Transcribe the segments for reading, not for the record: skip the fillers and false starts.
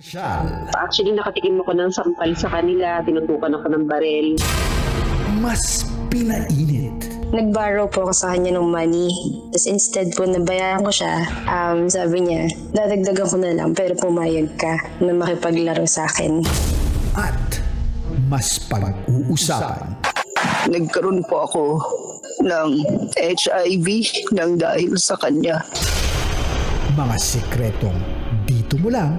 Siya. Actually, nakatikim ako ng sampal sa kanila, tinutukan ako ng barel. Mas pinainit. Nag-borrow po ako sa kanya ng money. Tapos instead po nabayaran ko siya, sabi niya, dadagdagan ko na lang pero pumayag ka na makipaglaro sa akin. At mas pag-uusapan. Nagkaroon po ako ng HIV nang dahil sa kanya. Mga sikretong dito mo lang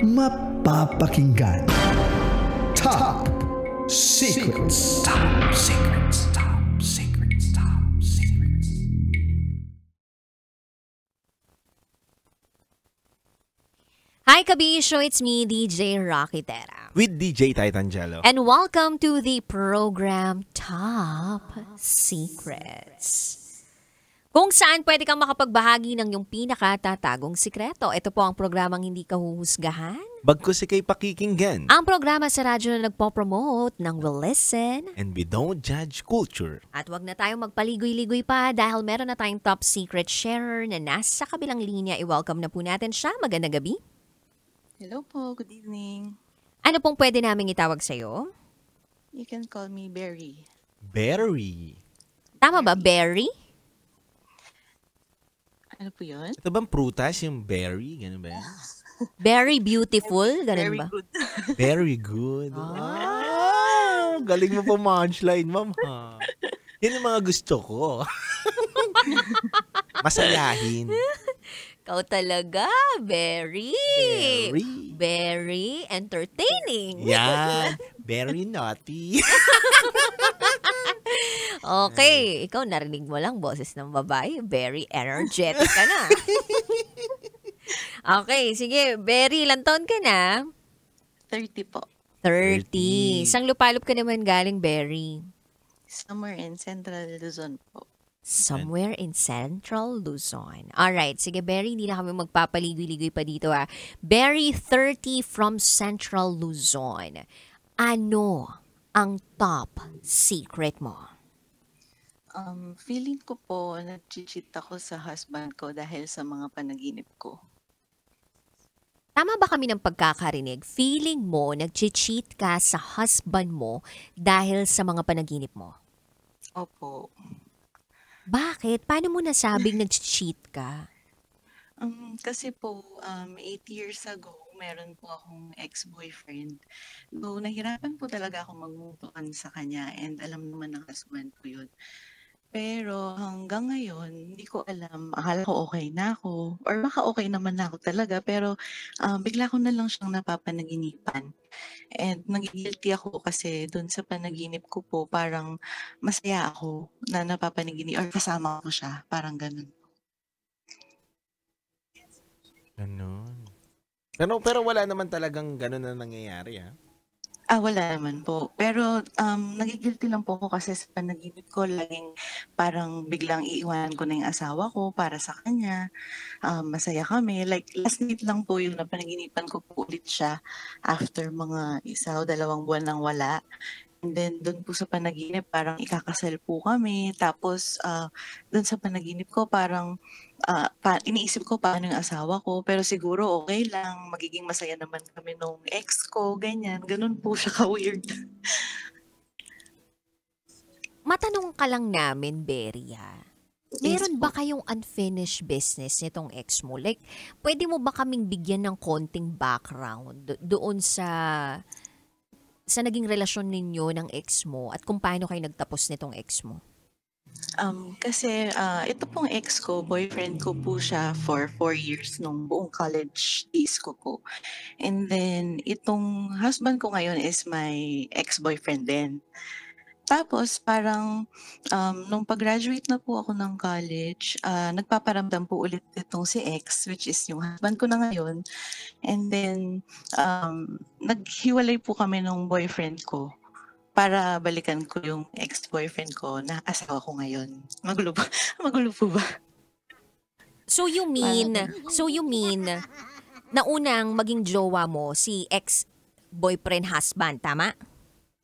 mapapakinggan. Top Secrets. Top Secrets. Top Secrets. Top Secrets. Hi Kabisyo, it's me, DJ Rocky Tera. With DJ Titangelo. And welcome to the program Top Secrets. Kung saan pwede kang makapagbahagi ng iyong pinakatatagong sikreto. Ito po ang programang hindi ka huhusgahan. Bagkus ikay pakikinggan. Ang programa sa radyo na nagpo-promote ng We'll Listen. And we don't judge culture. At wag na tayong magpaligoy-ligoy pa dahil meron na tayong top secret sharer na nasa kabilang linya. I-welcome na po natin siya. Magandang gabi. Hello po, good evening. Ano pong pwede naming itawag sa'yo? You can call me Berry. Berry. Tama ba, Berry? Ano po yun? Ito bang prutas yung berry? Ganun ba yan? Very beautiful? Ganun Very ba? good. Very good. Galing mo po punchline, ma'am. Ha? Yan yung mga gusto ko. Masayahin. Ikaw talaga, very. Very. Very entertaining. Yan. Very naughty. Okay, ikaw narinig mo lang boses ng babae. Very energetic ka na. Okay, sige. Very, ilang taon ka na? 30 po. 30. Isang lupalop ka naman galing, Berry? Somewhere in Central Luzon po. Somewhere in Central Luzon. Alright, sige Berry, hindi na kami magpapaligoy-ligoy pa dito ha. Berry, 30 from Central Luzon. Ano ang top secret mo? Feeling ko po, nag-cheat ako sa husband ko dahil sa mga panaginip ko. Tama ba kami ng pagkakarinig? Feeling mo, nag-cheat ka sa husband mo dahil sa mga panaginip mo? Opo. Bakit? Paano mo nasabing nag-cheat ka? Kasi po, 8 years ago, meron po akong ex-boyfriend. So, nahirapan po talaga ako magmutuan sa kanya and alam naman ng husband ko yun. Pero hanggang ngayon, hindi ko alam, akala ko okay na ako or baka okay naman na ako talaga pero bigla ko na lang siyang napapanaginipan. And nagigilty ako kasi dun sa panaginip ko po parang masaya ako na napapanaginip or kasama ko siya, parang ganun. Ganun. Pero wala naman talagang ganun na nangyayari, ha? Wala naman po. Pero nagigilty lang po ako kasi sa panaginip ko, laging parang biglang iiwanan ko na yung asawa ko para sa kanya. Masaya kami. Like last night lang po yung napanaginipan ko po ulit siya after mga 1 o 2 buwan nang wala. And then doon po sa panaginip parang ikakasal po kami. Tapos doon sa panaginip ko parang iniisip ko paano yung asawa ko. Pero siguro okay lang. Magiging masaya naman kami nung ex ko. Ganyan. Ganun po siya ka-weird. Matanong ka lang namin, Berry, ha? Meron ba kayong unfinished business nitong ex mo? Like, pwede mo ba kaming bigyan ng konting background doon sa naging relasyon ninyo ng ex mo at kung paano kayo nagtapos nitong ex mo? Kasi ito pong ex ko, boyfriend ko po siya for 4 years nung buong college days ko po. And then, itong husband ko ngayon is my ex-boyfriend din. Tapos, parang nung pag-graduate na po ako ng college, nagpaparamdam po ulit itong si ex, which is yung husband ko na ngayon. And then, naghiwalay po kami nung boyfriend ko para balikan ko yung ex-boyfriend ko na asawa ko ngayon. Magulo ba? Magulo po ba? So you mean, na unang maging jowa mo si ex-boyfriend husband, tama?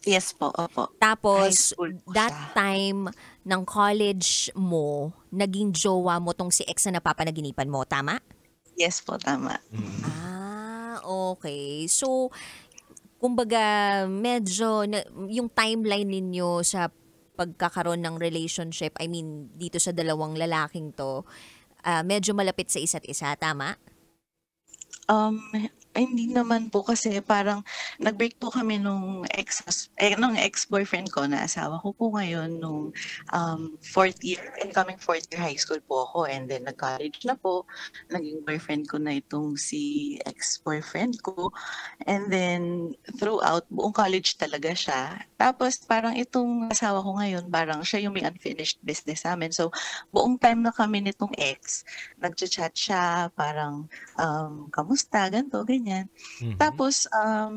Yes po, opo. Tapos, High school po that siya. time ng college mo, naging jowa mo tong si ex na napapanaginipan mo, tama? Yes po, tama. Ah, Okay. So, kumbaga, medyo, yung timeline ninyo sa pagkakaroon ng relationship, I mean, dito sa dalawang lalaking to, medyo malapit sa isa't isa, tama? Ay, hindi naman po kasi parang nag-break po kami nung ex-boyfriend ko na asawa ko po ngayon nung incoming fourth year high school po ako, and then nag-college na po. Naging boyfriend ko na itong si ex-boyfriend ko, and then throughout buong college talaga siya. Tapos parang itong asawa ko ngayon, parang siya yung may unfinished business namin. So buong time na kami nitong ex, nagchat-chat siya, parang kamusta, ganito, ganyan. Tapos,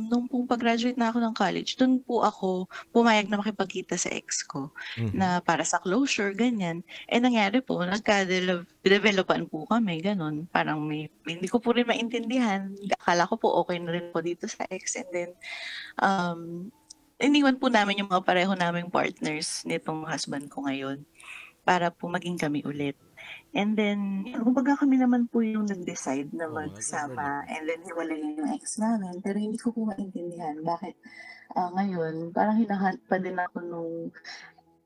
nung pong pag-graduate na ako ng college, dun po ako pumayag na makipagkita sa ex ko na para sa closure, ganyan. Nangyari po, nagka-developan po kami, ganun. Parang hindi ko po rin maintindihan. Akala ko po okay na rin po dito sa ex. And then, iniwan po namin yung mga pareho naming partners nitong husband ko ngayon para po maging kami ulit. And then, kumbaga kami naman po yung nag-decide na magsama, and then hiwalay yung ex namin. Pero hindi ko po maintindihan bakit ngayon, parang hinahanap pa din ako nung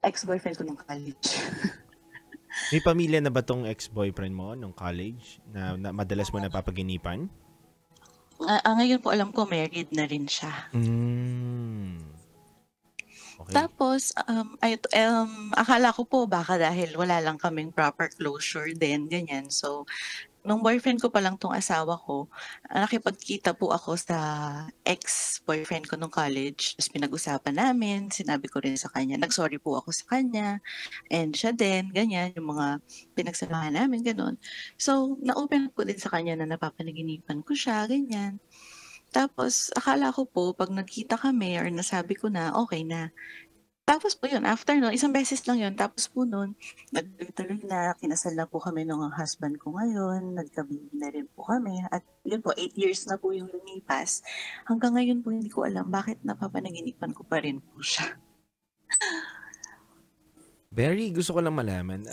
ex-boyfriend ko nung college. May pamilya na ba tong ex-boyfriend mo nung college na madalas mo napapaginipan? Ngayon po alam ko married na rin siya. Okay. Tapos, akala ko po baka dahil wala lang kaming proper closure din, ganyan. So, nung boyfriend ko pa lang tong asawa ko, nakipagkita po ako sa ex-boyfriend ko nung college. Tapos pinag-usapan namin, sinabi ko rin sa kanya, nag-sorry po ako sa kanya, and siya din, ganyan, yung mga pinagsamahan namin, ganun. So, na-open ko din sa kanya na napapanaginipan ko siya, ganyan. Tapos, akala ko po, pag nagkita kami or nasabi ko na, okay na. Tapos po yun, after nun, isang beses lang yun. Tapos po nun, nagtuloy na, kinasal na po kami ng husband ko ngayon, nagka-baby na rin po kami. At yun po, 8 years na po yung lumipas. Hanggang ngayon po, hindi ko alam bakit napapanaginipan ko pa rin po siya. Very, gusto ko lang malaman,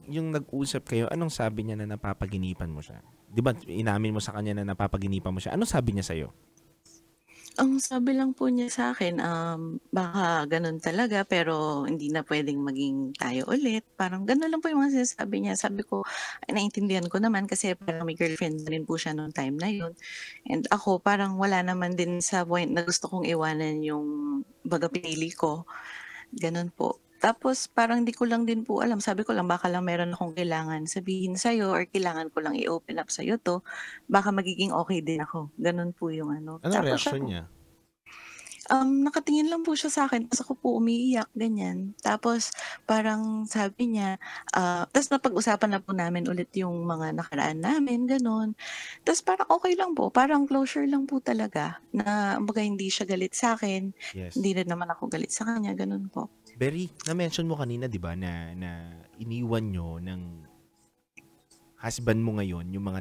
yung nag-usap kayo, anong sabi niya na napapaginipan mo siya? Di ba, inamin mo sa kanya na napapaginipan mo siya. Anong sabi niya sa'yo? Ang sabi lang po niya sa akin, baka ganun talaga, pero hindi na pwedeng maging tayo ulit. Parang ganun lang po yung mga sinasabi niya. Sabi ko, naintindihan ko naman kasi parang may girlfriend na rin po siya noong time na yun. And ako, parang wala naman din sa point na gusto kong iwanan yung baga pinili ko. Ganun po. Tapos parang di ko lang din po alam. Sabi ko lang baka lang meron akong kailangan sabihin sa'yo or kailangan ko lang i-open up sa'yo to. Baka magiging okay din ako. Ganun po yung ano. Anong reaction niya? Nakatingin lang po siya sa akin. Tapos ako po umiiyak, ganyan. Tapos parang sabi niya, tapos napag-usapan na po namin ulit yung mga nakaraan namin, ganun. Tapos parang okay lang po. Parang closure lang po talaga. Na baga hindi siya galit sa akin. Yes. Hindi rin naman ako galit sa kanya, ganun po. Berry, na-mention mo kanina, di ba, na iniwan nyo ng husband mo ngayon, yung mga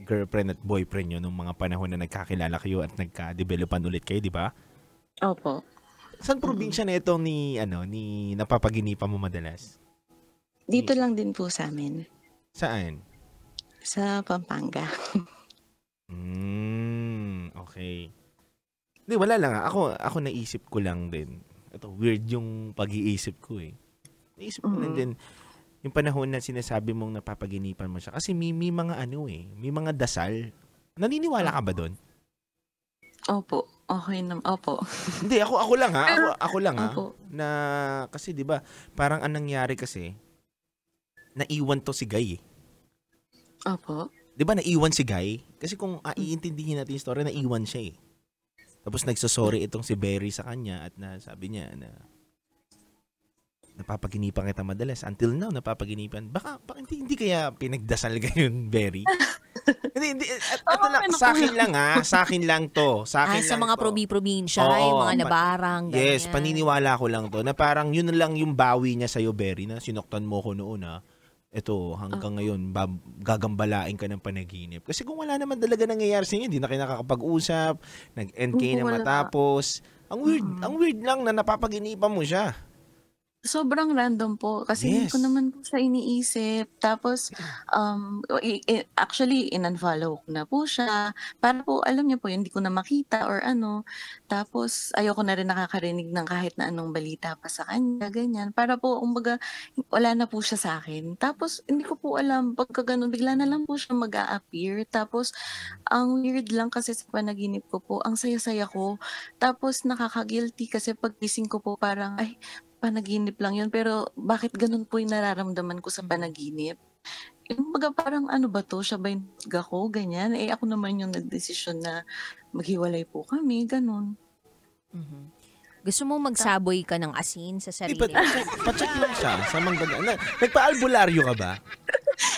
girlfriend at boyfriend nyo nung mga panahon na nagkakilala kayo at nagka-developan ulit kayo, di ba? Opo. Saan probinsya na ito ni napapaginipan mo madalas? Dito lang din po sa amin. Saan? Sa Pampanga. Okay. Hindi, wala lang. Ako naisip ko lang din. Ito, weird yung pag-iisip ko eh. Naisip ko lang din, yung panahon na sinasabi mong napapaginipan mo siya. Kasi may mga may mga dasal. Naniniwala ka ba doon? Opo. Okay naman. Opo. Hindi, ako lang ha. Ako lang ha. Opo. Na, kasi di ba parang anong nangyari kasi, naiwan to si Guy eh. Opo. Di ba naiwan si Guy? Kasi kung iintindihin natin yung story, naiwan siya eh. Tapos nagsasorry itong si Berry sa kanya at sabi niya na napapaginipan kita madalas. Until now, napapaginipan. Baka hindi kaya pinagdasal kayo yung Berry? Hindi. Ito lang, sa akin lang to. Sa mga probinsya, yung mga nabarang, ganyan. Yes, paniniwala ko lang to. Na parang yun lang yung bawi niya sa'yo, Berry, na sinoktan mo ko noon ha. Ito, hanggang ngayon, gagambalain ka ng panaginip. Kasi kung wala naman talaga nangyayari sa inyo, hindi na kayo nakakapag-usap, nag-end kayo na matapos. Ang weird lang na napapaginipan mo siya. Sobrang random po kasi hindi Yes. ko naman po siya iniisip. Tapos, actually, in-unfollow ko na po siya. Para po, alam niyo po, hindi ko na makita or ano. Tapos, ayoko na rin nakakarinig ng kahit na anong balita pa sa kanya, ganyan. Para po, umbaga, wala na po siya sa akin. Tapos, hindi ko po alam, pagka ganun, bigla na lang po siya mag-a-appear. Tapos, ang weird lang kasi sa panaginip ko po, ang saya-saya ko. Tapos, nakaka-guilty kasi paggising ko po parang, ay, panaginip lang yun, pero bakit ganun po yung nararamdaman ko sa panaginip? Yung baga parang ano ba 'to, siya ba yung husga ko, ganyan. Eh, ako naman yung nagdesisyon na maghiwalay po kami, gano'n. Mhm. Gusto mo magsaboy ka ng asin sa Di sarili ba, mo? pacheck lang siya sa nagpa-albularyo ka ba?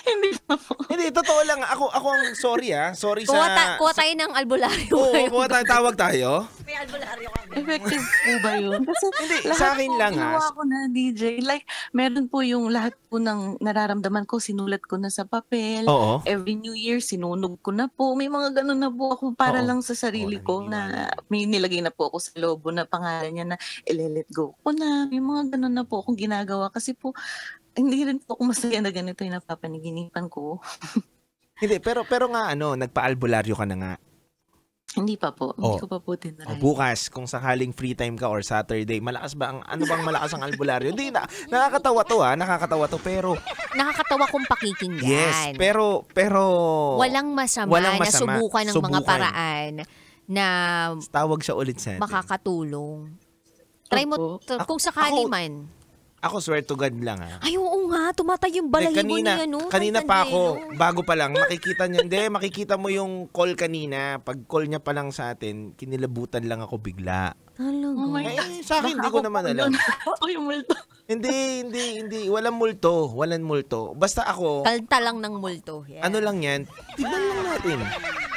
Hindi na po. Hindi, totoo lang. Ako ang sorry sorry Kuha tayo ng albularyo. Oo, ngayon. kuha tayo, tawag tayo. May albularyo kami. Effective po ba yun? Kasi Hindi, lahat sa akin po lang, ginawa ko na, DJ. Like, meron po yung lahat po ng nararamdaman ko, sinulat ko na sa papel. Oo. Every New Year, sinunog ko na po. May mga ganun na po ako para Oo. lang sa sarili Oo, ko na may nilagay na po ako sa lobo na pangalan niya na let go ko na. May mga ganun na po akong ginagawa kasi po, hindi rin po ako masaya na ganito yung napapanaginipan ko. Hindi, pero nga nagpa-albularyo ka na nga. Hindi pa po. Hindi Oh. ko pa po tinry. Bukas, kung sakaling free time ka or Saturday, malakas ba ano bang malakas ang albularyo? Hindi, nakakatawa to, pero Nakakatawa kung pakikinggan. yes, pero walang masama, walang na masama. subukan ng mga Subukan. paraan na tawag siya ulit sa atin. makakatulong. Try mo, Opo. kung sakali Ako- man. Ako swear to God lang Ay, oo nga, tumatay yung balahibo kanina, niya, no? kanina pa ako, bago pa lang, makikita mo yung call kanina. Pag call niya pa lang sa atin, kinilabutan lang ako bigla. Talaga. Oh my Sa akin, hindi ko naman alam. Ako yung multo. Hindi. Walang multo. Basta ako, Kalta lang ng multo. Yeah. ano lang yan, tignan lang natin.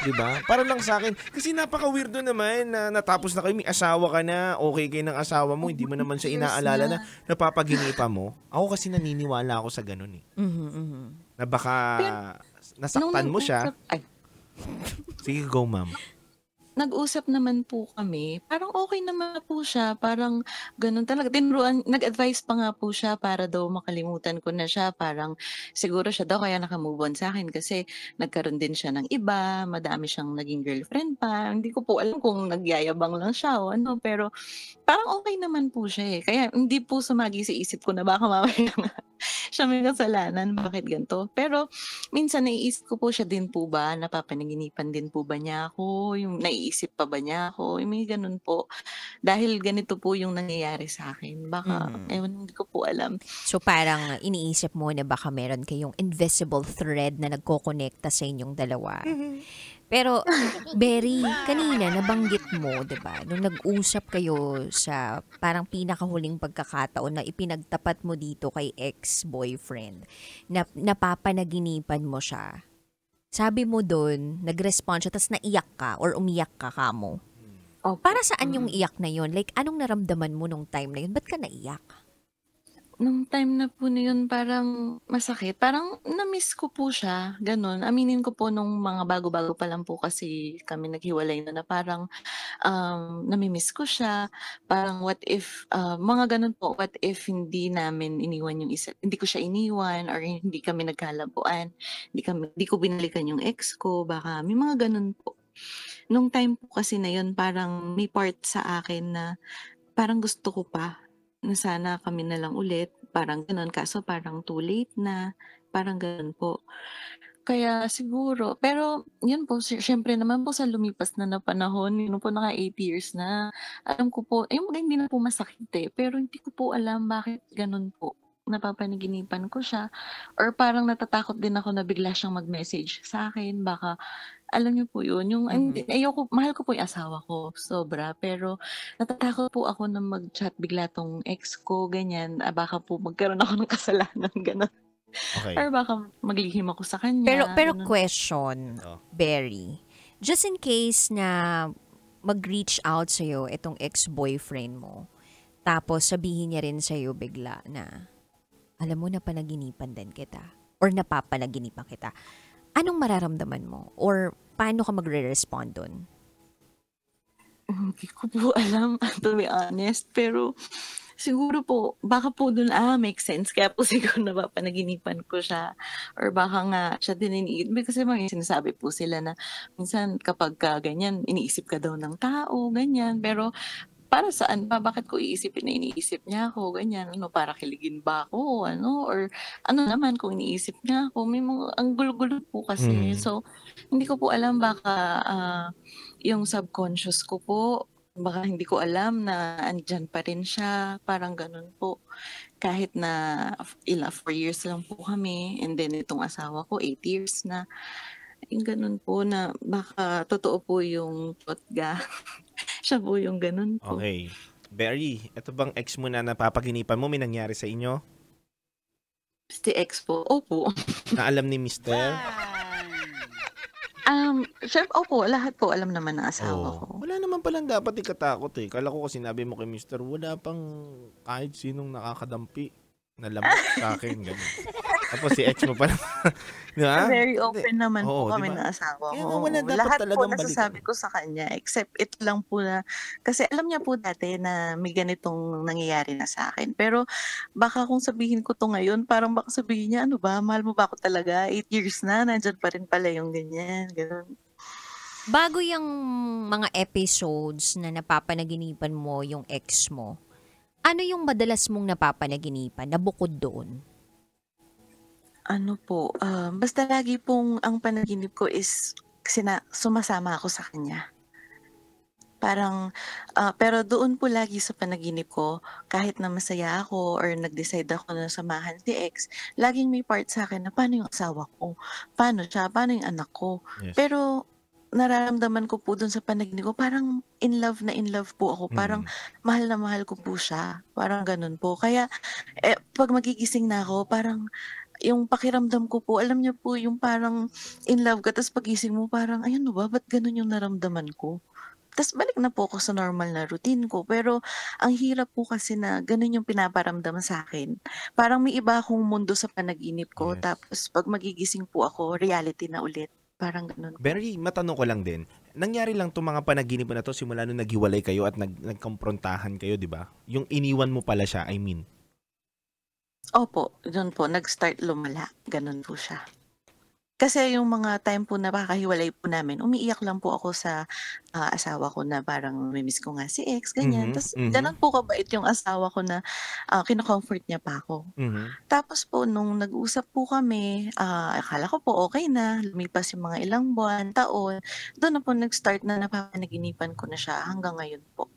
Diba? Para lang sa akin. Kasi napaka-weirdo naman na natapos na kayo, may asawa ka na, okay kayo ng asawa mo, hindi mo naman siya inaalala na napapaginipan mo. Ako kasi naniniwala ako sa ganun eh. Mhm, mhm. Na baka nasaktan mo siya. Ay, Sige, go ma'am. nag-usap naman po kami. Parang okay naman na po siya. Parang ganun talaga. Nag-advise pa nga po siya para daw makalimutan ko na siya. Parang siguro siya daw kaya nakamove on sa akin kasi nagkaroon din siya ng iba. Madami siyang naging girlfriend pa. Hindi ko po alam kung nagyayabang lang siya o ano. Pero parang okay naman po siya eh. Kaya hindi po sumagi sa isip ko na baka mamaya nga siya may kasalanan. Bakit ganito? Pero minsan naiisip ko po siya din po ba? Napapanaginipan din po ba niya ako? Yung naiisip pa ba niya ako? Yung may ganun po. Dahil ganito po yung nangyayari sa akin. Baka, ewan, hindi ko po alam. So parang iniisip mo na baka meron kayong invisible thread na nagkokonekta sa inyong dalawa. Pero, Berry, kanina nabanggit mo, 'di ba? Nung nag-usap kayo sa parang pinakahuling pagkakataon na ipinagtapat mo dito kay ex-boyfriend, na napapanaginipan mo siya. Sabi mo doon, nag-respond siya, tapos naiyak ka or umiyak ka kamo. Opo. Para saan yung iyak na yun? Like, anong naramdaman mo nung time na yun? Ba't ka naiyak? Nung time na po na yun parang masakit. Parang na-miss ko po siya, gano'n. Aminin ko po nung mga bago-bago pa lang po kasi kami naghiwalay na parang nami-miss ko siya. Parang what if, mga gano'n po, what if hindi namin iniwan yung isa, hindi ko siya iniwan or hindi kami nagkalabuan, hindi ko binalikan yung ex ko, baka may mga gano'n po. Nung time po kasi na yun, parang may part sa akin na parang gusto ko pa na sana kami na lang ulit, parang gano'n. Kaso parang too late na, parang gano'n po. Kaya siguro, pero yun po, siyempre naman po sa lumipas na panahon, yun po naka 8 years na, alam ko po, hindi na po masakit eh, pero hindi ko po alam bakit gano'n po. Napapanaginipan ko siya, or parang natatakot din ako na bigla siyang mag-message sa akin, baka alam niyo po yun, yung mahal ko po yung asawa ko, sobra. Pero natatakot po ako na mag-chat bigla tong ex ko, ganyan. Baka po magkaroon ako ng kasalanan, gano'n. Okay. Or baka maglihim ako sa kanya. Pero ganun. question, Oh. Berry, just in case na mag-reach out sa'yo itong ex-boyfriend mo, tapos sabihin niya rin sa'yo bigla na, alam mo, napanaginipan din kita, or napapanaginipan kita, anong mararamdaman mo? Or paano ka magre-respond dun? Hindi ko po alam, to be honest. Pero Siguro po, baka po dun, make sense. Kaya po siguro napapanaginipan ko siya. Or baka nga siya din kasi mga sinasabi po sila na minsan kapagka ganyan, iniisip ka daw ng tao, ganyan. Pero para saan ba? Bakit ko iisipin na iniisip niya ako, ganyan. Ano, para kiligin ba ako, ano? Or ano naman kung iniisip niya ako. May mga, ang gulo-gulo po kasi. Mhm. So, hindi ko po alam baka yung subconscious ko po, baka hindi ko alam na andyan pa rin siya. Parang ganun po. Kahit na 4 years lang po kami. And then itong asawa ko, 8 years na. Yung ganun po na baka totoo po yung totga. Siya po yung ganun po. Okay. Berry, ito bang ex mo na napapaginipan mo, may nangyari sa inyo? Si ex po. Opo. Na alam ni Mister? Syempre, opo, lahat po alam naman ng asawa ko. Wala naman palang dapat ikatakot eh. Kala ko kasi sinabi mo kay Mister, wala pang kahit sinong nakakadampi na lamang sa akin. Ganun. Tapos si ex mo pala. Di ba? Very open naman Oo, po kami diba? ng asawa Kaya ko. wala dapat Lahat po talagang nasasabi ko sa kanya, except ito lang po na, kasi alam niya po dati na may ganitong nangyayari na sa akin. Pero baka kung sabihin ko to ngayon, parang baka sabihin niya, ano ba, mahal mo ba ako talaga? 8 years na, nandyan pa rin pala yung ganyan. Ganun. Bago yung mga episodes na napapanaginipan mo yung ex mo, ano yung madalas mong napapanaginipan na bukod doon? Ano po, basta lagi pong ang panaginip ko is sumasama ako sa kanya. Parang, pero doon po lagi sa panaginip ko, kahit na masaya ako or nag-decide ako na samahan si ex, laging may part sa akin na paano yung asawa ko, paano siya, paano yung anak ko. Yes. Pero nararamdaman ko po doon sa panaginip ko, parang in love po ako, parang mahal na mahal ko po siya, parang ganun po. Kaya pag magigising na ako, parang yung pakiramdam ko po, alam niyo po yung parang in love ka, tapos pagising mo parang, ayun ba, ba't ganun yung naramdaman ko? Tapos balik na po ako sa normal na routine ko. Pero ang hirap po kasi na ganun yung pinaparamdam sa akin. Parang may iba akong mundo sa panaginip ko, Yes. tapos pag magigising po ako, reality na ulit. Parang ganun. Berry, matanong ko lang din. Nangyari lang itong mga panaginip mo na to simula nung naghiwalay kayo at nagkomprontahan kayo, di ba? Yung iniwan mo pala siya, I mean. Opo, doon po, nag-start lumala. Ganun po siya. Kasi yung mga time po na pakakahiwalay po namin, umiiyak lang po ako sa asawa ko na parang namimiss ko nga si ex, ganyan. Tapos ganun po kabait yung asawa ko na kino-comfort niya pa ako. Tapos po, nung nag-usap po kami, akala ko po okay na, lumipas yung mga ilang buwan, taon, doon na po nag-start na napapanaginipan ko na siya hanggang ngayon po.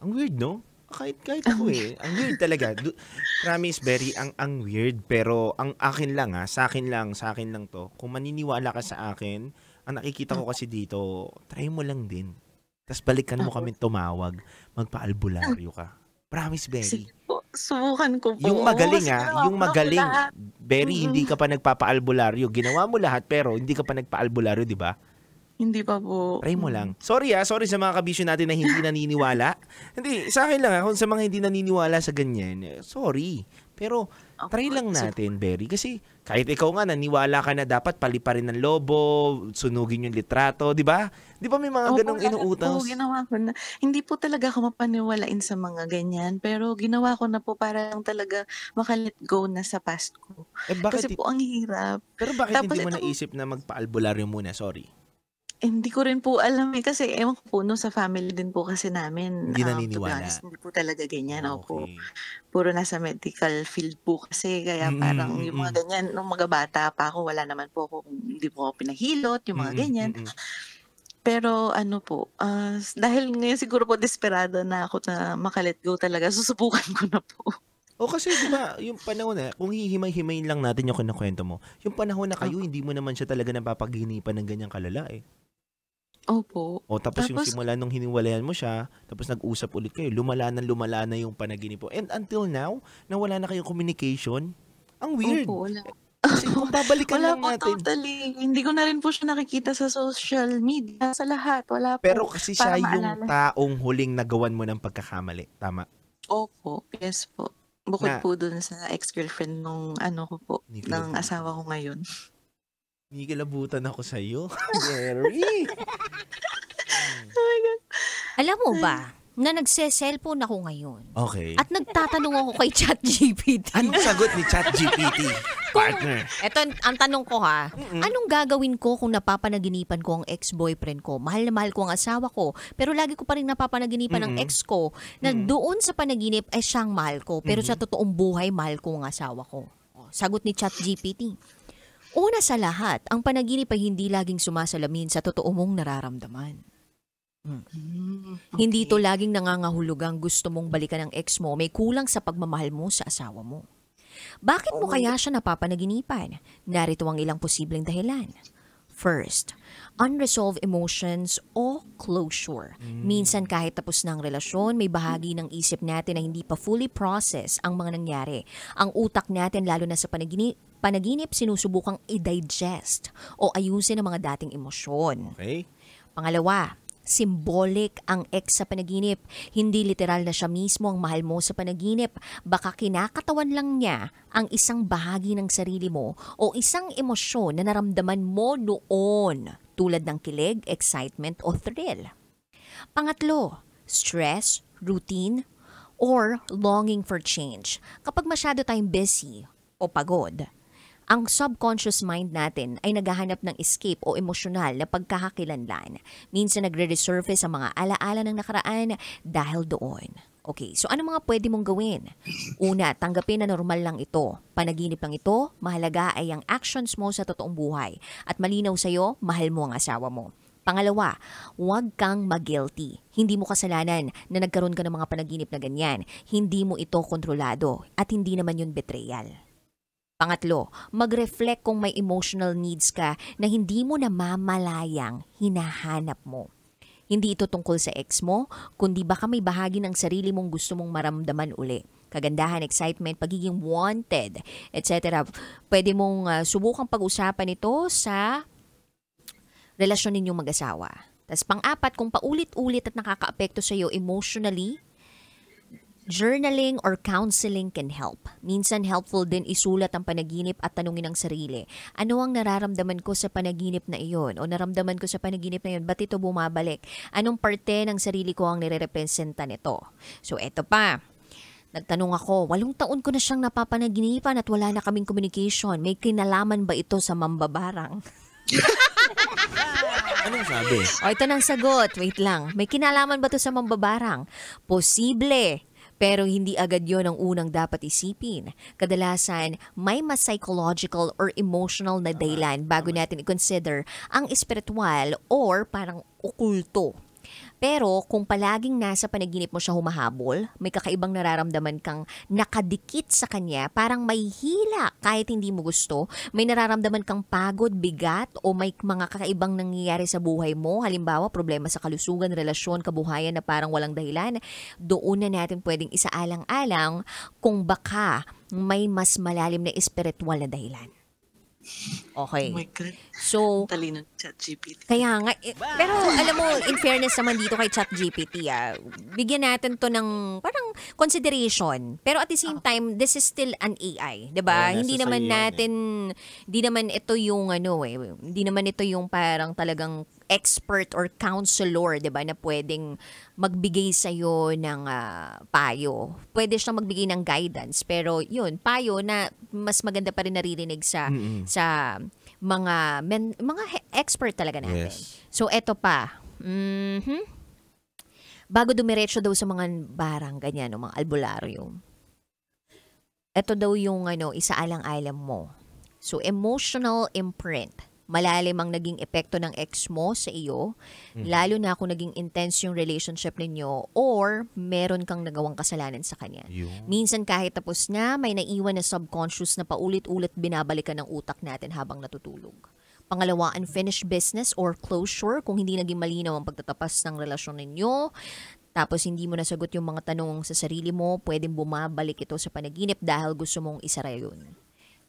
Ang weird, no? Kahit ako eh. Ang weird talaga. Promise, Berry, ang weird. Pero ang akin lang sa akin lang to. Kung maniniwala ka sa akin, ang nakikita ko kasi dito, try mo lang din. Tapos balikan mo kami tumawag, magpa-albularyo ka. Promise, Berry. Sige po, subukan ko po. Yung magaling Kasi yung magaling. Berry, hindi ka pa nagpapa-albularyo. Ginawa mo lahat pero hindi ka pa nagpa-albularyo, di ba? Hindi pa po. Try mo lang. Sorry sa mga kabisyo natin na hindi naniniwala. Hindi, sa akin lang kung sa mga hindi naniniwala sa ganyan, sorry. Pero try lang natin, Berry. Kasi kahit ikaw nga naniwala ka na dapat paliparin ng lobo, sunugin yung litrato, di ba? Di ba may mga ganong inuutos? Oo, ginawa ko na. Hindi po talaga ako mapaniwalain sa mga ganyan. Pero ginawa ko na po para lang talaga makalet go na sa past ko. Bakit, kasi po ang hirap. Pero bakit Tapos hindi mo naisip na magpa-albularyo muna? Sorry. Hindi ko rin po alam kasi ewan ko po no, sa family din po kasi namin. Hindi To be naniniwala. honest, hindi po talaga ganyan. Opo. Okay. Puro nasa medical field po kasi kaya parang yung mga ganyan, nung mga bata pa ako, wala naman po ako, hindi po ako pinahilot, yung mga ganyan. Pero ano po, dahil ngayon siguro po desperado na ako na makalet go talaga, susubukan ko na po. O kasi di ba yung panahon na, kung hihimay-himayin lang natin yung kinukwento mo, yung panahon na kayo, hindi mo naman siya talaga napapaginipan ng ganyang kalala eh. Opo. O tapos yung simula nung hiniwalayan mo siya, tapos nag-usap ulit kayo, lumala na yung panaginip mo. And until now, na wala na kayong communication, ang weird. Opo, wala. Kasi kung babalikan Wala lang po natin. totally. Hindi ko na rin po siya nakikita sa social media, sa lahat. Wala po. Pero kasi siya Para yung maalala. taong huling nagawan mo ng pagkakamali. Tama? Opo, yes po. Bukod Na- po dun sa ex-girlfriend nung ano ko po, Hindi ng ko- asawa ko ngayon. Nikilabutan ako sa'yo. Mary! Alam mo ba, na nagse-cellphone ako ngayon Okay. at nagtatanong ako kay ChatGPT. Anong sagot ni ChatGPT, partner? Eto, ang tanong ko ha, anong gagawin ko kung napapanaginipan ko ang ex-boyfriend ko? Mahal na mahal ko ang asawa ko, pero lagi ko pa rin napapanaginipan ang ex ko na doon sa panaginip ay siyang mahal ko, pero sa totoong buhay mahal ko ang asawa ko. Sagot ni ChatGPT. Una sa lahat, ang panaginip ay hindi laging sumasalamin sa totoo mong nararamdaman. Hindi ito laging nangangahulugang gusto mong balikan ang ex mo, may kulang sa pagmamahal mo sa asawa mo. Bakit mo kaya siya napapanaginipan? Narito ang ilang posibleng dahilan. First, unresolved emotions o closure. Minsan kahit tapos na ang relasyon, may bahagi ng isip natin na hindi pa fully process ang mga nangyari. Ang utak natin, lalo na sa panaginip, sinusubukang i-digest o ayusin ang mga dating emosyon. Okay. Pangalawa, symbolic ang ex sa panaginip. Hindi literal na siya mismo ang mahal mo sa panaginip. Baka kinakatawan lang niya ang isang bahagi ng sarili mo o isang emosyon na naramdaman mo noon, tulad ng kilig, excitement o thrill. Pangatlo, stress, routine, or longing for change. Kapag masyado tayong busy o pagod, ang subconscious mind natin ay naghahanap ng escape o emosyonal na pagkakakilanlan. Minsan nagre-resurface ang mga alaala ng nakaraan dahil doon. Okay, so ano mga pwede mong gawin? Una, tanggapin na normal lang ito. Panaginip lang ito, mahalaga ay ang actions mo sa totoong buhay. At malinaw sa'yo, mahal mo ang asawa mo. Pangalawa, huwag kang mag-guilty. Hindi mo kasalanan na nagkaroon ka ng mga panaginip na ganyan. Hindi mo ito kontrolado at hindi naman yun betrayal. Pangatlo, mag-reflect kung may emotional needs ka na hindi mo namamalayang hinahanap mo. Hindi ito tungkol sa ex mo, kundi baka may bahagi ng sarili mong gusto mong maramdaman uli. Kagandahan, excitement, pagiging wanted, etc. Pwede mong subukang pag-usapan ito sa relasyon ninyong mag-asawa. Tapos pang-apat, kung paulit-ulit at nakaka-apekto sa iyo emotionally, journaling or counseling can help. Minsan helpful din isulat ang panaginip at tanungin ang sarili. Ano ang nararamdaman ko sa panaginip na iyon? O naramdaman ko sa panaginip na iyon, ba't ito bumabalik? Anong parte ng sarili ko ang nire-representa nito? So eto pa, nagtanong ako, 8 taon ko na siyang napapanaginipan at wala na kaming communication. May kinalaman ba ito sa mambabarang? Anong sabi? O ito nang sagot, wait lang. May kinalaman ba ito sa mambabarang? Posible. Pero hindi agad yon ang unang dapat isipin. Kadalasan, may mas psychological or emotional na dahilan bago natin i-consider ang espiritual or parang okulto. Pero kung palaging nasa panaginip mo siya humahabol, may kakaibang nararamdaman kang nakadikit sa kanya, parang may hila kahit hindi mo gusto, may nararamdaman kang pagod, bigat, o may mga kakaibang nangyayari sa buhay mo, halimbawa problema sa kalusugan, relasyon, kabuhayan na parang walang dahilan, doon na natin pwedeng isaalang-alang kung baka may mas malalim na espiritual na dahilan. Okay. Oh my God. So, Talino ng ChatGPT. kaya nga, pero alam mo, in fairness naman dito kay ChatGPT, bigyan natin to ng parang consideration. Pero at the same time, this is still an AI, 'di ba? Oo, nasa Hindi sa'yo naman yan, natin, hindi naman ito yung hindi naman ito yung parang talagang expert or counselor, 'di ba, na pwedeng magbigay sa iyo ng payo. Pwede siyang magbigay ng guidance, pero yun, payo na mas maganda pa rin naririnig sa mga expert talaga natin. Yes. So eto pa. Bago dumiretso daw sa mga barang ganyan, o mga albularyo. Ito daw yung isaalang-alam mo. So emotional imprint. Malalim ang naging epekto ng ex mo sa iyo, lalo na kung naging intense yung relationship ninyo or meron kang nagawang kasalanan sa kanya. Yun. Minsan kahit tapos na, may naiwan na subconscious na paulit-ulit binabalikan ng utak natin habang natutulog. Pangalawa, unfinished business or closure, kung hindi naging malinaw ang pagtatapas ng relasyon ninyo, tapos hindi mo nasagot yung mga tanong sa sarili mo, pwedeng bumabalik ito sa panaginip dahil gusto mong isara yun.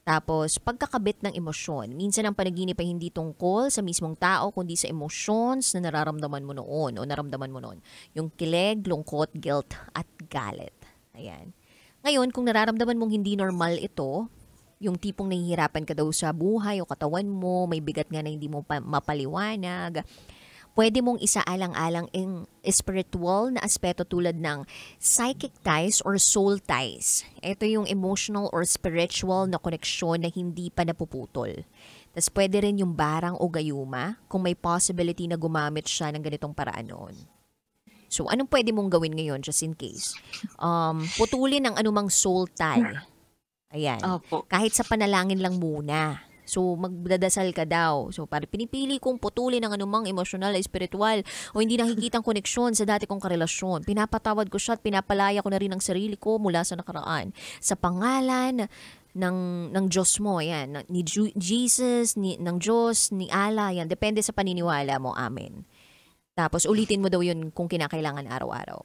Tapos, pagkakabit ng emosyon. Minsan ang panaginip ay hindi tungkol sa mismong tao, kundi sa emotions na nararamdaman mo noon o naramdaman mo noon. Yung kilig, lungkot, guilt, at galit. Ayan. Ngayon, kung nararamdaman mong hindi normal ito, yung tipong nahihirapan ka daw sa buhay o katawan mo, may bigat nga na hindi mo mapaliwanag, pwede mong isaalang-alang ang spiritual na aspeto tulad ng psychic ties or soul ties. Ito yung emotional or spiritual na koneksyon na hindi pa napuputol. Tapos pwede rin yung barang o gayuma kung may possibility na gumamit siya ng ganitong paraan noon. So, anong pwede mong gawin ngayon just in case? Putulin ang anumang soul tie. Ayan. Opo. Kahit sa panalangin lang muna. So, magdadasal ka daw. So, para pinipili kong putulin ang anumang emosyonal, spiritual, o hindi nakikitang koneksyon sa dati kong karelasyon. Pinapatawad ko siya at pinapalaya ko na rin ang sarili ko mula sa nakaraan. Sa pangalan ng Diyos mo, yan. Ni Jesus, ng Diyos, ni Allah, yan. Depende sa paniniwala mo. Amen. Tapos, ulitin mo daw yun kung kinakailangan araw-araw.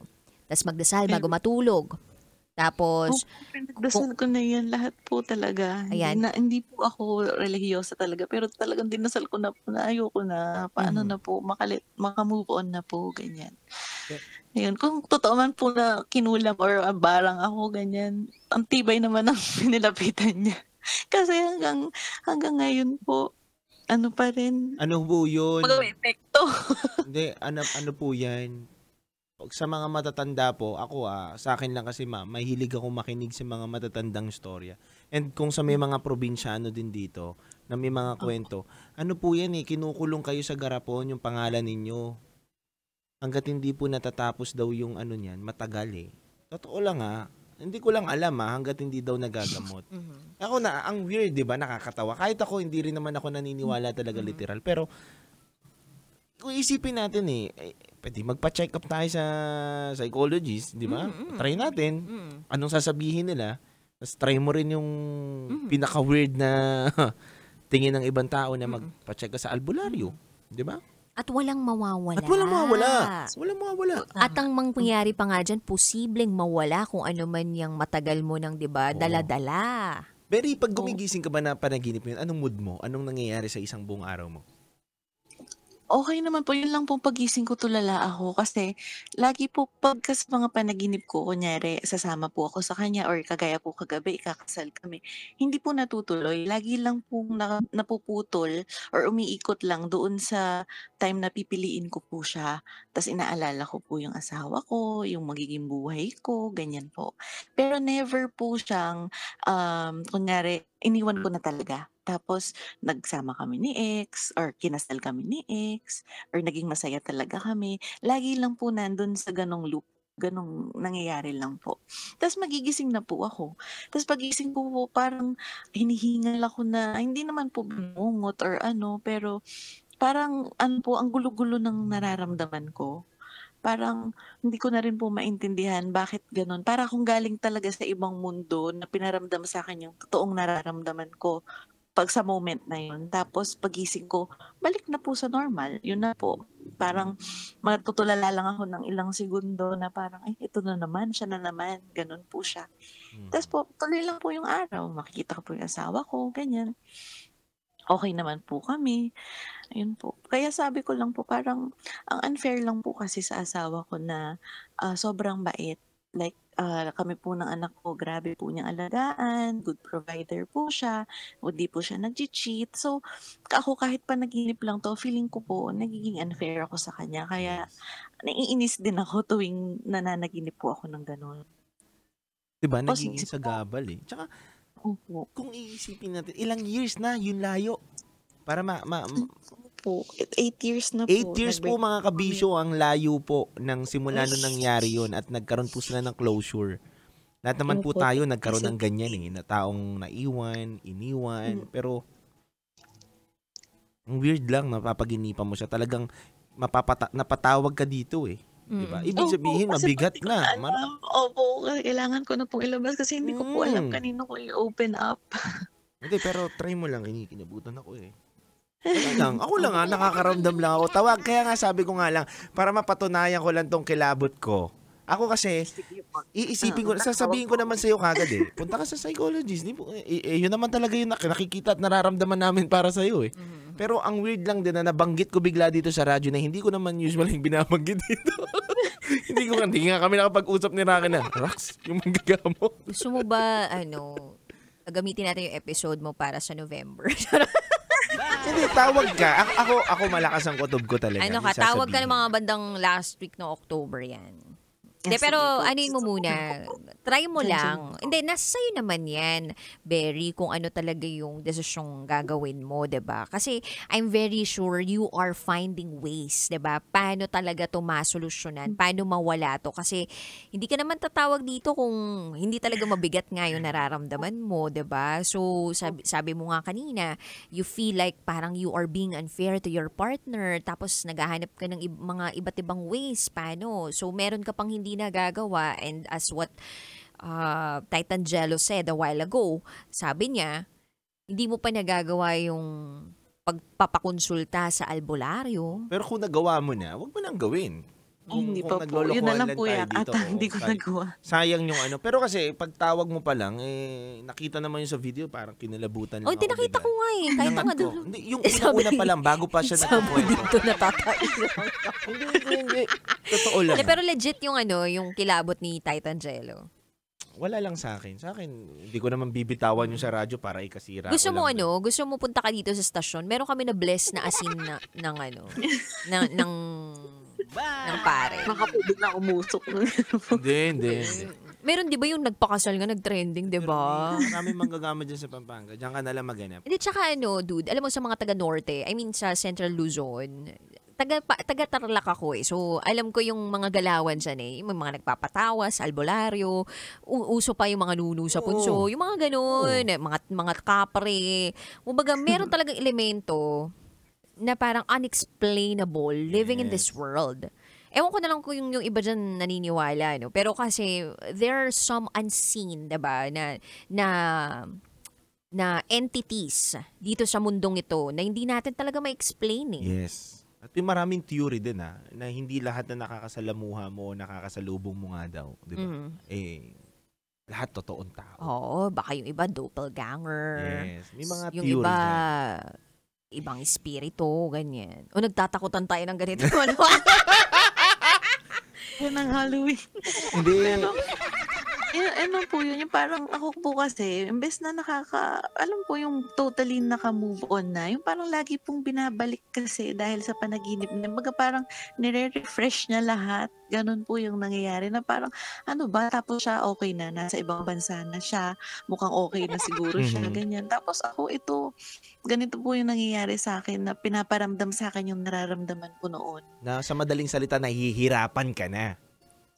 Tapos, magdasal bago matulog. Tapos, Nagdasal ko na yan lahat po talaga. Ayan. Hindi po ako religyosa talaga. Pero talagang dinasal ko na po na ayoko na. Paano na po, makamove on na po, ganyan. Ayun, kung totoo man po na kinulam or barang ako, ganyan, ang tibay naman ang pinilapitan niya. Kasi hanggang ngayon po, ano pa rin, Ano po yun? mag-epekto. Hindi, ano po yan? Sa mga matatanda po, ako sa akin lang kasi mahilig ako makinig sa mga matatandang storya. And kung sa may mga probinsyano din dito, na may mga kwento, ano po yan kinukulong kayo sa garapon yung pangalan ninyo. Hanggat hindi po natatapos daw yung ano niyan, matagal Totoo lang hindi ko lang alam hanggat hindi daw nagagamot. Ako ang weird, di ba, nakakatawa. Kahit ako, hindi rin naman ako naniniwala talaga literal. Pero, kung isipin natin pwede magpa-check up tayo sa psychologist, di ba? Try natin. Anong sasabihin nila? Tapos try mo rin yung pinaka-weird na tingin ng ibang tao na magpa-check ka sa albularyo. Di ba? at walang mawawala. Walang mawawala. At ang mangyayari pa nga dyan, posibleng mawala kung ano man yung matagal mo ng, di ba, dala-dala. Berry, pag gumigising ka ba na panaginip mo yun, anong mood mo? Anong nangyayari sa isang buong araw mo? Okay naman po, yun lang po pagising ko tulala ako kasi lagi po pagka sa mga panaginip ko, kunyari sasama po ako sa kanya or kagaya po kagabi, ikakasal kami, hindi po natutuloy. Lagi lang po napuputol or umiikot lang doon sa time na pipiliin ko po siya. Tapos inaalala ko po yung asawa ko, yung magiging buhay ko, ganyan po. Pero never po siyang, kunyari, iniwan ko na talaga. Tapos, nagsama kami ni ex, or kinasal kami ni ex, or naging masaya talaga kami. Lagi lang po nandun sa ganong loop. Ganong nangyayari lang po. Tapos magigising na po ako. Tapos pagising ko po, parang hinihingal ako na, hindi naman po bungot or ano, pero parang ano po, ang gulo-gulo ng nararamdaman ko. Parang hindi ko na rin po maintindihan bakit ganun. Para akong galing talaga sa ibang mundo na pinaramdam sa akin yung totoong nararamdaman ko pag sa moment na yun. Tapos pagising ko, balik na po sa normal. Yun na po. Parang matutulala lang ako ng ilang segundo na parang, ay, ito na naman, siya na naman. Ganun po siya. Tapos po, tuloy lang po yung araw. Makikita ko po yung asawa ko, ganyan. Okay naman po kami. Ayun po. Kaya sabi ko lang po, parang ang unfair lang po kasi sa asawa ko na sobrang bait. Like, kami po ng anak ko, grabe po niyang alagaan, good provider po siya, hindi po siya nag-cheat. So, ako kahit panaginip lang to, feeling ko po, nagiging unfair ako sa kanya. Kaya, naiinis din ako tuwing nananaginip po ako ng gano'n. Diba, nagiging sagabal Tsaka, kung iisipin natin, ilang years na yung layo? Para po, 8 years na po. 8 years po mga kabisyo ang layo po ng simula nung nangyari yun at nagkaroon po sila ng closure. Lahat naman po tayo nagkaroon ng ganyan na taong naiwan, iniwan, pero ang weird lang napapaginipan mo siya. Talagang napatawag ka dito Diba? Ibig sabihin, mabigat na. Opo, kailangan ko na pong ilabas kasi hindi ko po alam kanino ko i-open up. Hindi, pero try mo lang. Kinikilabutan ako Ako lang nakakaramdam lang ako. Tawag, kaya nga sabi ko nga lang, para mapatunayan ko lang tong kilabot ko. Ako kasi, iisipin ko, sasabihin ko naman sa'yo kagad punta ka sa psychologist. Yun naman talaga yung nakikita at nararamdaman namin para sa'yo Pero ang weird lang din na nabanggit ko bigla dito sa radyo na hindi ko naman usually binabanggit dito. hindi nga kami nakapag-usap ni Raka na, Rax, yung magagamot. Gusto mo ba, gamitin natin yung episode mo para sa November? Hindi, tawag ka. Ako malakas ang kutob ko talaga. Ano ka, May tawag ka ng sasabihin. mga bandang last week ng October yan. Hindi, Yes, pero sige po. anuin mo muna. Try mo lang. Hindi, nasa sa'yo naman yan, Berry, kung ano talaga yung desisyong gagawin mo, 'di ba? Kasi I'm very sure you are finding ways, 'di ba? Paano talaga to masolusyonan? Paano mawala to? Kasi hindi ka naman tatawag dito kung hindi talaga mabigat nga yung nararamdaman mo, 'di ba? So, sabi mo nga kanina, you feel like parang you are being unfair to your partner, tapos naghahanap ka ng mga iba't ibang ways. Paano? So, meron ka pang hindi nagagawa, and as what Titan Jello said a while ago, sabi niya, hindi mo pa nagagawa yung pagpapakonsulta sa albularyo. Pero kung nagawa mo na, wag mo nang gawin. Hindi pa po. naglolokohan Yun na lang po tayo yan. dito, Ata, hindi ko kahit nagawa. sayang yung ano. Pero kasi, pag tawag mo pa lang, nakita naman yun sa video, parang kinalabutan lang Oh, hindi ako nakita ko bigla. nga eh. Kahit Nangat nga ko. doon. Hindi, yung una pa lang, bago pa siya Sabi nakakwento. dito natatay. Hindi. Totoo lang. Pero legit yung yung kilabot ni Titan Jello. Wala lang sa akin. Sa akin, hindi ko naman bibitawan yung sa radyo para ikasira. Gusto ko mo lang din. gusto mo punta ka dito sa stasyon. Meron kami na bless na asin ng pare. Baka po bigla umusok. Hindi. Meron 'di ba yung nagpakasal nga nag-trending, 'di ba? Maraming manggagama dyan sa Pampanga. Diyan ka nalang maganap. Hindi, tsaka dude, alam mo sa mga taga-Norte, I mean sa Central Luzon, taga-Tarlac ako eh. So, alam ko yung mga galawan dyan eh. Yung mga nagpapatawa sa albularyo, uso pa yung mga nuno sa punso, yung mga ganun, mga kapre. Kumbaga, meron talagang elemento na parang unexplainable living in this world. Ewan ko na lang kung yung iba dyan naniniwala, no? Pero kasi, there are some unseen, diba, na entities dito sa mundong ito na hindi natin talaga ma-explain eh. Yes. At may maraming theory din na hindi lahat na nakakasalamuha mo, nakakasalubong mo nga daw. Di ba? Lahat totoong tao. Oo, baka yung iba doppelganger. Yes. May mga Yung theory iba, dyan. ibang espiritu, ganyan. O nagtatakutan tayo ng ganito. Ano? Yan ang Halloween. Hindi. Ano po yun, yung parang ako po kasi, imbes na alam po yung totally naka-move on na, yung parang lagi pong binabalik kasi dahil sa panaginip niya. Baga parang nire-refresh niya lahat. Ganun po yung nangyayari na parang, ano ba, tapos siya okay na, nasa ibang bansa na siya, mukhang okay na siguro siya, ganyan. Tapos ako ganito po yung nangyayari sa akin na pinaparamdam sa akin yung nararamdaman ko noon. Na sa madaling salita, nahihirapan ka na.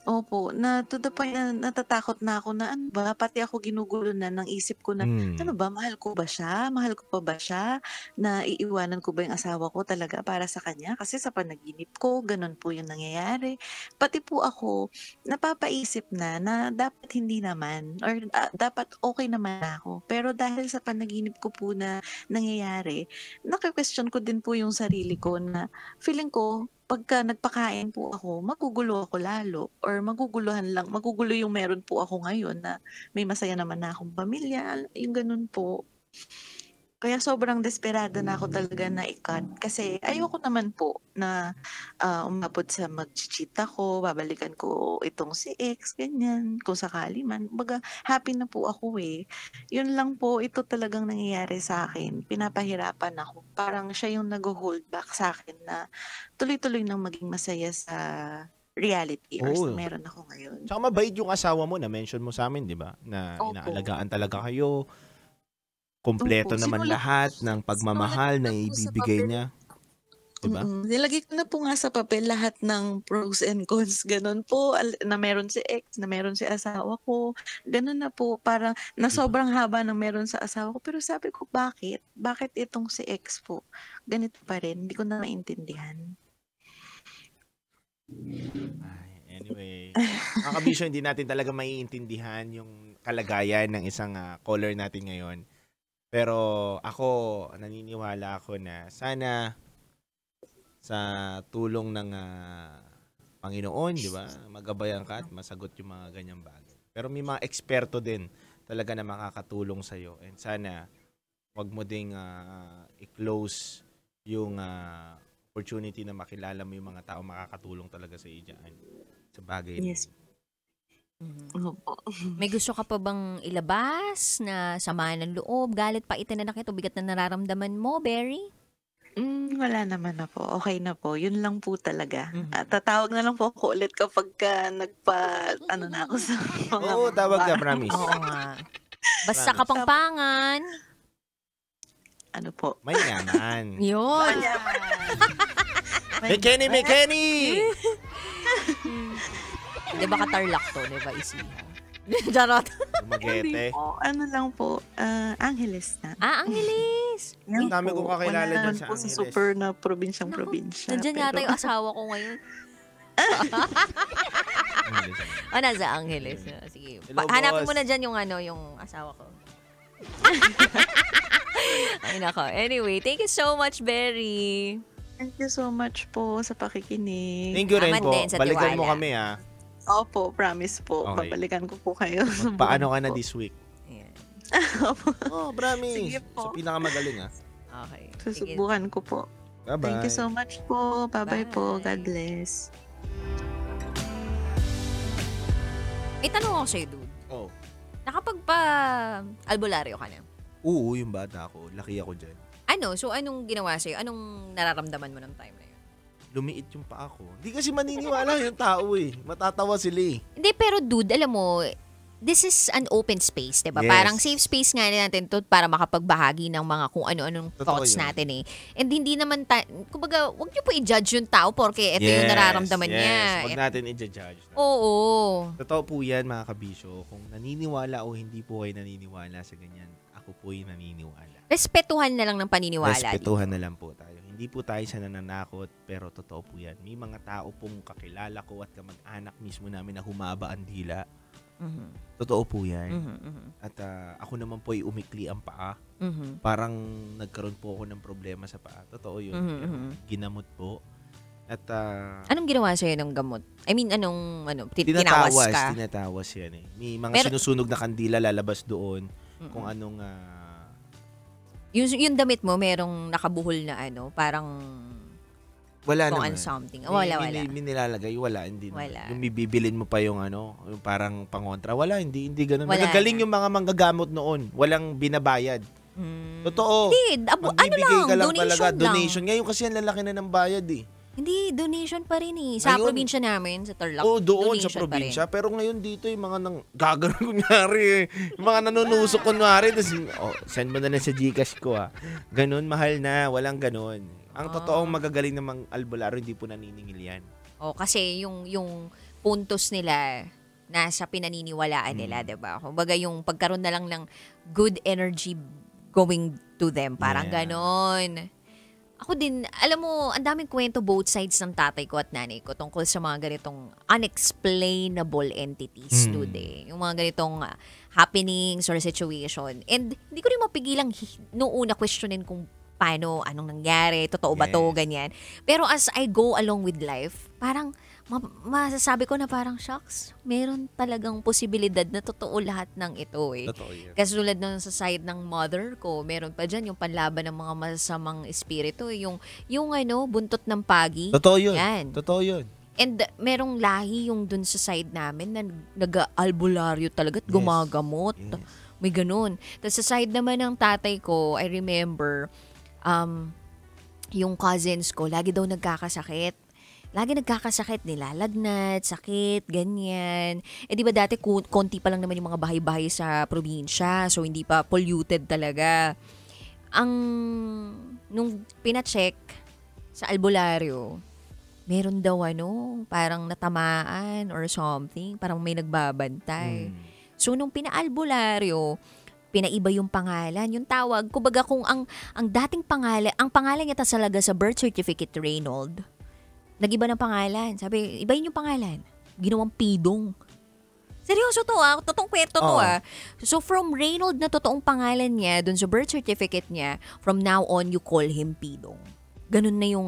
Opo, na to the point na natatakot na ako na ano ba, pati ako ginugulo na ng isip ko na, ano ba, mahal ko ba siya? Mahal ko pa ba siya? Na iiwanan ko ba yung asawa ko talaga para sa kanya? Kasi sa panaginip ko, ganun po yung nangyayari. Pati po ako, napapaisip na dapat hindi naman, or dapat okay naman ako. Pero dahil sa panaginip ko po na nangyayari, naki-question ko din po yung sarili ko na feeling ko, pagka nagpakain po ako, magugulo ako lalo. Or magugulo yung meron po ako ngayon na may masaya naman na akong pamilya. Yung ganun po. Kaya sobrang desperado na ako talaga na i-cut. Kasi ayoko naman po na umabot sa mag-cheat ako, babalikan ko itong si ex, ganyan, kung sakali man. Baga, happy na po ako eh. Yun lang po, ito talagang nangyayari sa akin. Pinapahirapan ako. Parang siya yung nag-hold back sa akin na tuloy-tuloy nang maging masaya sa reality or sa meron ako ngayon. Tsaka mabait yung asawa mo, na-mention mo sa amin, di ba? Na inaalagaan talaga kayo. Kompleto naman lahat ng pagmamahal na ibibigay niya. Diba? Nilagay ko na po nga sa papel lahat ng pros and cons. Ganun po, na meron si ex, na meron si asawa ko. Ganun na po, parang na sobrang haba ng meron sa asawa ko. Pero sabi ko, bakit? Bakit itong si ex po? Ganito pa rin, hindi ko na maintindihan. Anyway, mga kabisyo, hindi natin talaga maiintindihan yung kalagayan ng isang caller natin ngayon. Pero ako, naniniwala ako na sana sa tulong ng Panginoon, di ba? Magabayan ka at masagot yung mga ganyang bagay. Pero may mga eksperto din talaga na makakatulong sa'yo. And sana wag mo ding i-close yung opportunity na makilala mo yung mga tao makakatulong talaga sa iyo dyan. Sa bagay na Yes. May gusto ka pa bang ilabas na sama ng loob, galit pa itinanakit o bigat na nararamdaman mo, Berry? Wala naman na po. Okay na po. Yun lang po talaga. Mhm. Tatawag na lang po ako ulit kapagka ano na ako sa mga Oo, tawag ka, promise. Oo nga. Basta Promise. kapampangan. ano po. May yaman. Yun. May Kenny! Di ba katarlak to? Di ba isi? Charot. Magete. Hindi po. Ano lang po. Angeles na. Angeles. Ang dami kong kakilala Wala dyan naman sa po sa Angeles. super na probinsya. Nandiyan yata yung asawa ko ngayon. Nasa Angeles. Sige. Hello, Hanapin boss. mo na dyan yung yung asawa ko. Ay nako. Anyway, thank you so much, Berry. Thank you so much po sa pakikinig. Thank you rin Salamat po. din sa Balikan mo tiwala. kami ha. Opo, promise po. Okay. Babalikan ko po kayo. Paano ka na po. this week? Ayan. Oh, promise. Sige po. Sa pinakamagaling ha. Okay. Sige. Susubukan ko po. Bye-bye. Thank you so much po. Bye-bye po. Bye. God bless. May tanong ako sa'yo, dude. Oh. Nakapagpa-albularyo ka na? Oo, yung bata ko. Laki ako dyan. So anong ginawa sa'yo? Anong nararamdaman mo ng time na yun? Lumiit yung paa ko. Hindi kasi maniniwala yung tao eh. Matatawa sila eh. Hindi, pero dude, alam mo, this is an open space, diba? Yes. Parang safe space nga natin to para makapagbahagi ng mga kung ano-anong Totoo thoughts yun. natin eh. And hindi naman, kumbaga, wag niyo po i-judge yung tao porque ito yung nararamdaman niya. Huwag natin i-judge. Oo. Totoo po yan mga kabisyo. Kung naniniwala o hindi po kayo naniniwala sa ganyan, ako po yung naniniwala. Respetuhan na lang ng paniniwala. Respetuhan na lang po tayo. Hindi po tayo sa nananakot, pero totoo po yan. May mga tao pong kakilala ko at kamag-anak mismo namin na humaba ang dila. Mhm. Totoo po yan. Mhm, mhm, At ako naman po ay umikli ang paa. mhm. Parang nagkaroon po ako ng problema sa paa. Totoo yun. Mhm, Pero mhm. ginamot po. At Anong ginawa sa'yo ng gamot? I mean, tinawas ka? Tinatawas yan eh. May mga Pero- sinusunog na kandila lalabas doon. Mhm. Kung anong Yung damit mo, merong nakabuhol na parang wala kung naman. something. Wala. May nilalagay, wala. Hindi Wala. Yung bibilin mo pa yung yung parang pangontra. Wala, hindi ganun. Wala Nagagaling na. yung mga manggagamot noon. Walang binabayad. Hmm. Totoo. Hindi, Magbibigay ka lang donation talaga. lang. Donation. Ngayon kasi ang lalaki na ng bayad eh. Hindi, donation pa rin eh. Sa Ngayon- probinsya namin, sa Tarlac. Oo, doon sa donation pa rin. probinsya. Pero ngayon dito yung mga gagawin kunyari eh. Yung mga nanunusok kunyari. Tapos, send mo na lang sa Gcash ko ah. Ganun, mahal na. Walang ganun. Ang totoong magagaling namang albularyo, hindi po naniningil yan. Kasi yung puntos nila nasa pinaniniwalaan nila, 'di ba? Kumbaga yung pagkaroon na lang ng good energy going to them, parang Yeah. ganon. Ako din, alam mo, ang daming kwento both sides ng tatay ko at nanay ko tungkol sa mga ganitong unexplainable entities, dude eh. Yung mga ganitong happenings or situation. And hindi ko rin mapigilang noong una questionin kung paano, anong nangyari, totoo ba to, Yes. ganyan. Pero as I go along with life, parang masasabi ko na parang, shucks, meron talagang posibilidad na totoo lahat ng ito eh. Totoo yan. Kasi tulad nung sa side ng mother ko, meron pa dyan yung panlaban ng mga masamang espiritu. Yung buntot ng pagi. Totoo yun. Yan. Totoo yun. And merong lahi yung dun sa side namin na nag-albularyo talaga at gumagamot. Yes. May ganun. Tapos sa side naman ng tatay ko, I remember, yung cousins ko, lagi daw nagkakasakit. Lagi nagkakasakit, nilalagnat, sakit, ganyan. Di ba dati konti pa lang naman yung mga bahay-bahay sa probinsya, so hindi pa polluted talaga. Nung pina-check sa albularyo, meron daw parang natamaan or something, parang may nagbabantay. So nung pina-albularyo, pinaiba yung pangalan, yung tawag. Kumbaga kung ang dating pangalan, ang pangalan niya talaga sa birth certificate, Reynold, nag-iba ng pangalan. Sabi, ibahin yung pangalan. Ginawang Pidong. Seryoso to totoong kwento to So from Reynold na totoong pangalan niya, dun sa birth certificate niya, from now on, you call him Pidong. Ganun na yung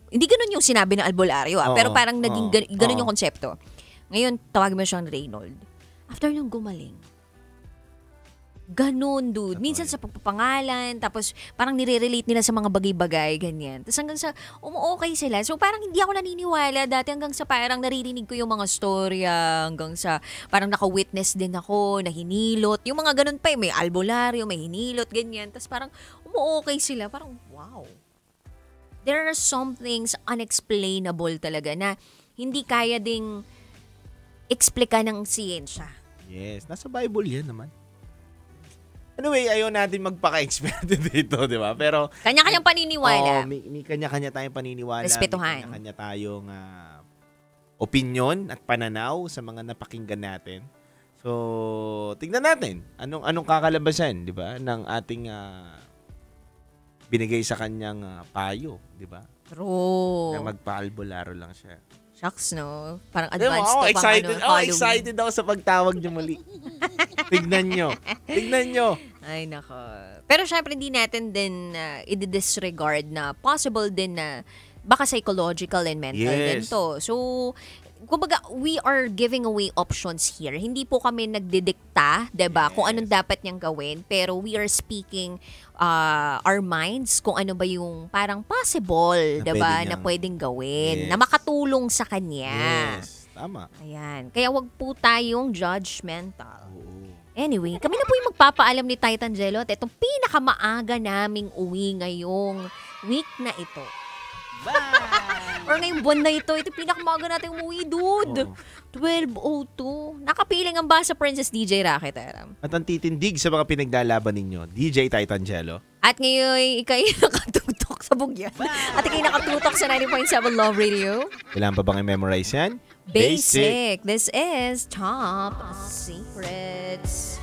Hindi ganun yung sinabi ng albularyo pero parang naging ganun yung konsepto. Ngayon, tawagin mo siyang Reynold. After nung gumaling, ganun, dude. Minsan sa pagpapangalan, tapos parang nire-relate nila sa mga bagay-bagay, ganyan. Tapos hanggang sa, okay sila. So parang hindi ako naniniwala dati hanggang sa parang naririnig ko yung mga storya, hanggang sa parang naka-witness din ako, na hinilot. Yung mga ganun pa may albularyo, may hinilot, ganyan. Tapos parang okay sila. Parang, wow. there are some things unexplainable talaga na hindi kaya ding explika ng siyensya. Yes, nasa Bible yan naman. Anyway, ayaw natin magpaka-expert dito, di ba? Pero Kanya-kanyang paniniwala. may kanya-kanya tayong paniniwala. Respetuhan. May kanya-kanya tayong opinion at pananaw sa mga napakinggan natin. So, tingnan natin anong kakalabasan, di ba, ng ating binigay sa kanyang payo, di ba? True. Na magpa-albolaro lang siya. Shucks, no? Parang Alam mo, advanced ako to excited, pang Halloween. excited ako sa pagtawag niyo muli. Tignan nyo. Ay, nako. Pero syempre, hindi natin din i-disregard na possible din na baka psychological and mental din to. So, kumbaga, we are giving away options here. Hindi po kami nagdidikta, 'di ba? Kung anong dapat niyang gawin, pero we are speaking our minds kung ano ba yung parang possible, 'di ba, na pwedeng gawin, na makatulong sa kanya. Yes, tama. Ayan. Kaya wag po tayong judgmental. Anyway, kami na po yung magpapaalam ni Titan Jello at itong pinakamaaga naming uwi ngayong week na ito. Bye! Or ngayong buwan na ito pinakamaga natin umuwi, dude. 12:02. Nakapiling ang ba sa Princess DJ Racket, Aram? At ang titindig sa mga pinaglalaban ninyo, DJ Titan Jello. At ngayon, ikay nakatutok sa bugyan. At ikay nakatutok sa 90.7 Love Radio. Kailangan pa bang i-memorize yan? Basic. This is Top Secrets.